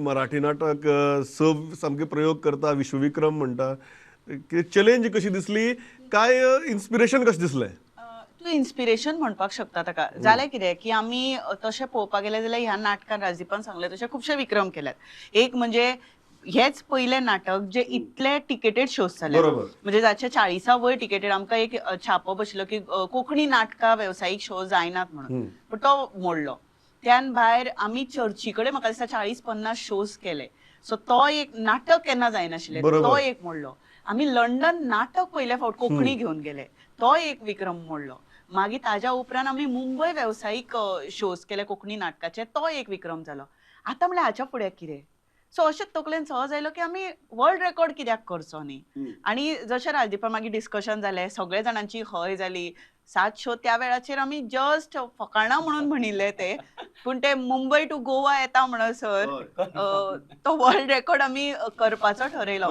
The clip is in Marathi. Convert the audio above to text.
मराठी नाटक सामके प्रयोग करता, विश्वविक्रम म्हणटा, चॅलेंज कशी दिसली, काय इन्स्पिरेशन कशें दिसलें? तू इन्स्पिरेशन म्हणपाक शकता ताका. जालें कितें की आमी तशें पळोवपाक गेले जाल्यार ह्या नाटकान राजदीपान सांगलें तशें खुबशे विक्रम केल्यात. एक म्हणजे हेच पयलें नाटक जे इतले टिकेटेड शोज जाले, बरोबर. म्हणजे जाचे 40 वयर टिकेटेड. आमकां एक छापो बशिल्लो की कोंकणी नाटकां वेवसायीक शो जायनात म्हणून, पूण तो मोडलो. त्यान भायर आमी चर्ची कडेन म्हाका दिसता 40-50 शोज केले. सो तो एक नाटक केन्ना जायनाशिल्लें, तो बरोबर. एक मोडलो. आमी लंडन नाटक पयल्या फावट कोंकणी घेवन गेले, तो एक विक्रम मोडलो. मागीर ताज्या उपरांत आमी मुंबय वेवसायीक शोज केले कोंकणी नाटकाचे, तो एक विक्रम जालो. आतां म्हणल्यार हाच्या फुडें कितें? सो अशें तकलेन सहज आयलो की आमी वर्ल्ड रेकॉर्ड कित्याक करचो न्ही. आनी जशें राजदीपान मागीर डिस्कशन जालें, सगळे जाणांची हय जाली. 7 शो त्या वेळाचेर आमी जस्ट फकाणां म्हणून म्हणिल्ले ते, पूण ते मुंबय टू गोवा येता म्हणसर तो वर्ल्ड रेकॉर्ड आमी करपाचो ठरयलो.